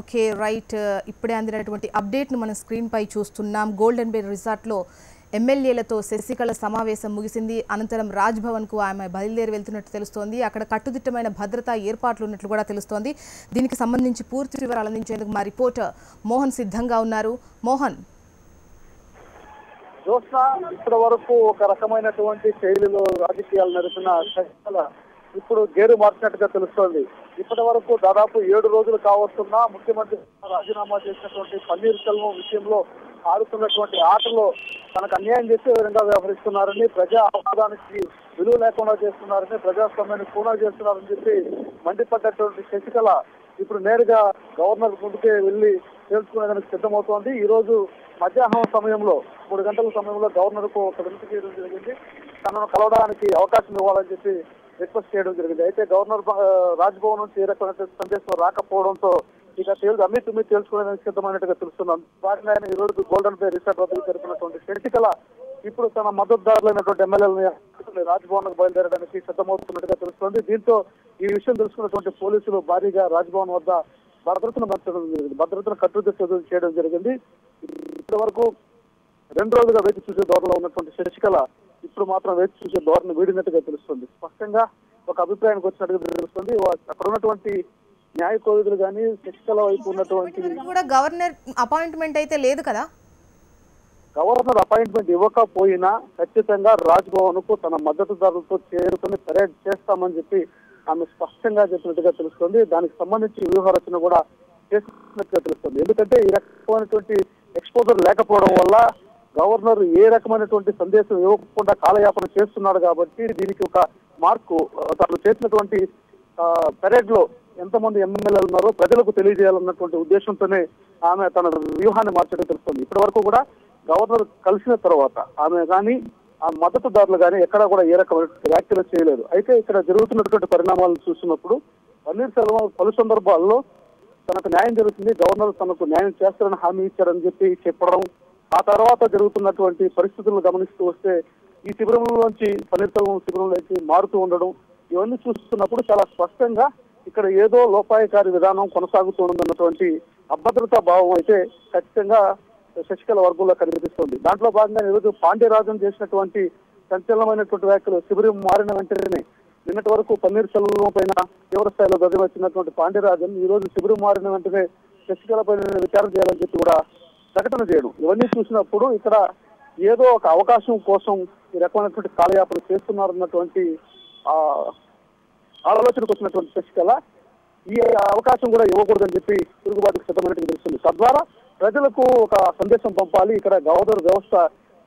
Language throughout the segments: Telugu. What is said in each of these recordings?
ఓకే రైట్ ఇప్పుడే అందినటువంటి అప్డేట్ను మనం స్క్రీన్పై చూస్తున్నాం. గోల్డెన్ బే రిసార్ట్లో ఎమ్మెల్యేలతో శశికళ సమావేశం ముగిసింది. అనంతరం రాజ్భవన్కు ఆమె బయలుదేరి వెళ్తున్నట్టు తెలుస్తోంది. అక్కడ కట్టుదిట్టమైన భద్రతా ఏర్పాట్లు ఉన్నట్లు కూడా తెలుస్తోంది. దీనికి సంబంధించి పూర్తి వివరాలు అందించేందుకు మా రిపోర్టర్ మోహన్ సిద్ధంగా ఉన్నారు. మోహన్, ఇప్పటి వరకు ఒక రకమైనటువంటి శైలిలో రాజకీయాలు నడిపిన శశికళ ఇప్పుడు గేరు మార్చినట్టుగా తెలుస్తోంది. ఇప్పటి వరకు దాదాపు 7 రోజులు కావస్తున్నా ముఖ్యమంత్రి రాజీనామా చేసినటువంటి పన్నీర్ సెల్వం విషయంలో ఆడుతున్నటువంటి ఆటలో తనకు అన్యాయం చేసే విధంగా వ్యవహరిస్తున్నారని, ప్రజా ఆహ్వాదానికి విలువ లేకుండా చేస్తున్నారని, ప్రజాస్వామ్యాన్ని కూనా చేస్తున్నారని చెప్పి మండిపడ్డటువంటి శశికళ ఇప్పుడు నేరుగా గవర్నర్ ముందుకే వెళ్లి తెలుసుకునేదానికి సిద్ధమవుతోంది. ఈ రోజు మధ్యాహ్నం సమయంలో 3 గంటల సమయంలో గవర్నర్ కు ఒక వినతి చేయడం జరిగింది. తనను కలవడానికి అవకాశం ఇవ్వాలని చెప్పి రిక్వెస్ట్ చేయడం జరిగింది. అయితే గవర్నర్ రాజ్భవన్ నుంచి ఏ రకమైన సందేశం రాకపోవడంతో ఇక అమ్మిటి మీద తెలుసుకునేందుకు సిద్ధమైనట్టుగా తెలుస్తున్నాం. వాటిని ఆయన ఈ రోజు గోల్డెన్ బే రిసార్ట్ వద్దకు జరిపినటువంటి శశికళ ఇప్పుడు తన మద్దతుదారులైనటువంటి ఎమ్మెల్యేలను రాజ్భవన్ కు బయలుదేరడానికి సిద్ధమవుతున్నట్టుగా తెలుస్తోంది. దీంతో ఈ విషయం తెలుసుకున్నటువంటి పోలీసులు భారీగా రాజ్భవన్ వద్ద భద్రతను కట్టుదిట్టం చేయడం జరిగింది. ఇప్పటి వరకు 2 రోజులుగా వేచి చూసే ధోరణిలో ఉన్నటువంటి శశికళ ఇప్పుడు మాత్రం వేచి చూసే ధోరణి వీడినట్టుగా తెలుస్తుంది. స్పష్టంగా ఒక అభిప్రాయానికి వచ్చినట్టుగా తెలుస్తుంది. అక్కడ ఉన్నటువంటి న్యాయ కోవిదులు కానీ శశికళ వైపు ఉన్నటువంటి కూడా గవర్నర్ అపాయింట్మెంట్ అయితే లేదు కదా. గవర్నర్ అపాయింట్మెంట్ ఇవ్వకపోయినా ఖచ్చితంగా రాజ్భవన్ కు తన మద్దతుదారులతో చేరుకుని పరేడ్ చేస్తామని చెప్పి ఆమె స్పష్టంగా చెప్పినట్టుగా తెలుస్తుంది. దానికి సంబంధించి వ్యూహ రచన కూడా చేస్తున్నట్టుగా తెలుస్తుంది. ఎందుకంటే ఈ రకమైనటువంటి ఎక్స్పోజర్ లేకపోవడం వల్ల గవర్నర్ ఏ రకమైనటువంటి సందేశం ఇవ్వకుండా కాలయాపన చేస్తున్నాడు కాబట్టి దీనికి ఒక మార్కు తాను చేసినటువంటి పెరేడ్ లో ఎంతమంది ఎమ్మెల్యేలు ఉన్నారో ప్రజలకు తెలియజేయాలన్నటువంటి ఉద్దేశంతోనే ఆమె తన వ్యూహాన్ని మార్చడం తెలుస్తుంది. ఇప్పటి వరకు కూడా గవర్నర్ కలిసిన తర్వాత ఆమె కానీ ఆ మద్దతుదారులు కానీ ఎక్కడా కూడా ఏ రకమైన వ్యాఖ్యలు చేయలేదు. అయితే ఇక్కడ జరుగుతున్నటువంటి పరిణామాలను చూసినప్పుడు పన్నీర్ సెల్వం పలు సందర్భాల్లో తనకు న్యాయం జరుగుతుంది, గవర్నర్ తనకు న్యాయం చేస్తారని హామీ ఇచ్చారని చెప్పి చెప్పడం, ఆ తర్వాత జరుగుతున్నటువంటి పరిస్థితులను గమనిస్తూ వస్తే ఈ శిబిరంలోంచి పన్నీర్ సెల్వం శిబిరంలోకి మారుతూ ఉండడం, ఇవన్నీ చూస్తున్నప్పుడు చాలా స్పష్టంగా ఇక్కడ ఏదో లోపాయకారి విధానం కొనసాగుతుందన్నటువంటి అభద్రతా భావం అయితే ఖచ్చితంగా శశికళ వర్గంలో కనిపిస్తుంది. దాంట్లో భాగంగా ఈరోజు పాండ్యరాజన్ చేసినటువంటి సంచలనమైనటువంటి వ్యాఖ్యలు శిబిరం మారిన వెంటనే నిన్నటి వరకు పన్నీర్ సెల్వం పైన తీవ్ర స్థాయిలో గదివచ్చినటువంటి పాండ్యరాజన్ ఈ రోజు శిబిరం మారిన వెంటనే శశికళ పైన విచారణ చేయాలని చెప్పి కూడా ప్రకటన చేయడం, ఇవన్నీ చూసినప్పుడు ఇక్కడ ఏదో ఒక అవకాశం కోసం ఈ రకమైనటువంటి కాలయాపన చేస్తున్నారన్నటువంటి ఆలోచనకు వచ్చినటువంటి శశికళ ఈ అవకాశం కూడా ఇవ్వకూడదని చెప్పి తిరుగుబాటుకు సిద్ధమైనట్టుగా తెలుస్తుంది. తద్వారా ప్రజలకు ఒక సందేశం పంపాలి, ఇక్కడ గవర్నర్ వ్యవస్థ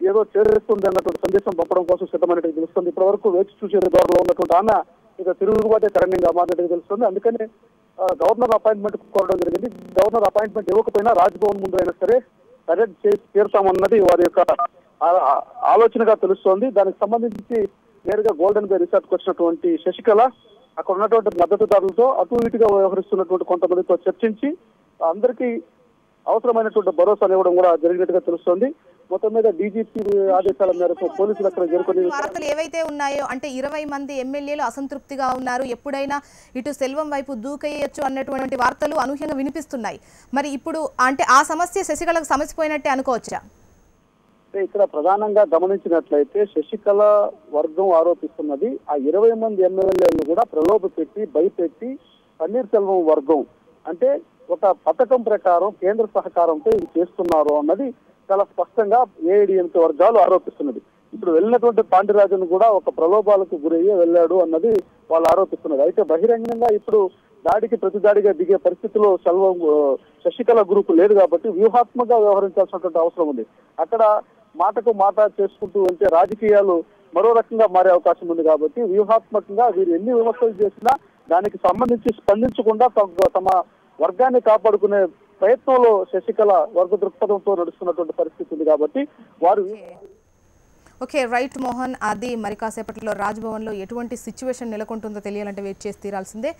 ఏదో చేరుస్తుంది అన్నటువంటి సందేశం పంపడం కోసం సిద్ధమైనట్టుగా తెలుస్తుంది. ఇప్పటి వరకు వేచి చూసే ధోరణిలో ఉన్నటువంటి ఆమె ఇక తిరుగుబాటే కరణ్యంగా మారినట్టుగా తెలుస్తుంది. అందుకని గవర్నర్ అపాయింట్మెంట్ కోరడం జరిగింది. గవర్నర్ అపాయింట్మెంట్ ఇవ్వకపోయినా రాజ్భవన్ ముందు అయినా సరే పరేడ్ చేసి తీరుతామన్నది వారి యొక్క ఆలోచనగా తెలుస్తోంది. దానికి సంబంధించి నేరుగా గోల్డెన్ బే రిసార్ట్కి వచ్చినటువంటి శశికళ అక్కడ ఉన్నటువంటి మద్దతుదారులతో అటు ఇటుగా వ్యవహరిస్తున్నటువంటి కొంతమందితో చర్చించి అందరికీ అవసరమైనటువంటి భరోసా ఇవ్వడం కూడా జరిగినట్టుగా తెలుస్తోంది. మొత్తం మీద డీజీపీ ఆదేశాల మేరకు పోలీసులు అక్కడ చేరుకుని వార్తలు ఏవైతే ఉన్నాయో అంటే 20 మంది ఎమ్మెల్యేలు అసంతృప్తిగా ఉన్నారు, ఎప్పుడైనా ఇటు సెల్వం వైపు దూకేయచ్చు అన్నటువంటి వార్తలు అనూహ్యంగా వినిపిస్తున్నాయి. మరి ఇప్పుడు అంటే ఆ సమస్య శశికళకు సమసిపోయినట్టే అనుకోవచ్చా? ఇక్కడ ప్రధానంగా గమనించినట్లయితే శశికళ వర్గం ఆరోపిస్తున్నది ఆ 20 మంది ఎమ్మెల్యేలను కూడా ప్రలోభ పెట్టి భయపెట్టి పన్నీర్ సెల్వం వర్గం అంటే ఒక పథకం ప్రకారం కేంద్ర సహకారంతో ఇది చేస్తున్నారు అన్నది చాలా స్పష్టంగా ఏఐడిఎంకే వర్గాలు ఆరోపిస్తున్నది. ఇప్పుడు వెళ్ళినటువంటి పాండ్యరాజన్ కూడా ఒక ప్రలోభాలకు గురయ్యే వెళ్ళాడు అన్నది వాళ్ళు ఆరోపిస్తున్నది. అయితే బహిరంగంగా ఇప్పుడు దాడికి ప్రతిదాడిగా దిగే పరిస్థితిలో శశికళ గ్రూప్ లేదు కాబట్టి వ్యూహాత్మకంగా వ్యవహరించాల్సినటువంటి అవసరం ఉంది. అక్కడ మాటకు మాట చేసుకుంటూ వెళ్తే రాజకీయాలు మరో రకంగా మారే అవకాశం ఉంది కాబట్టి వ్యూహాత్మకంగా వీరు ఎన్ని విమర్శలు చేసినా దానికి సంబంధించి స్పందించకుండా తమ వర్గాన్ని కాపాడుకునే ప్రయత్నంలో శశికళ వర్గ దృక్పథంతో నడుస్తున్నటువంటి పరిస్థితి ఉంది కాబట్టి వారు ఓకే రైట్ మోహన్, అది మరి కాసేపట్లో రాజ్భవన్లో ఎటువంటి సిచ్యువేషన్ నెలకొంటుందో తెలియాలంటే వెయిట్ చేసి తీరాల్సిందే.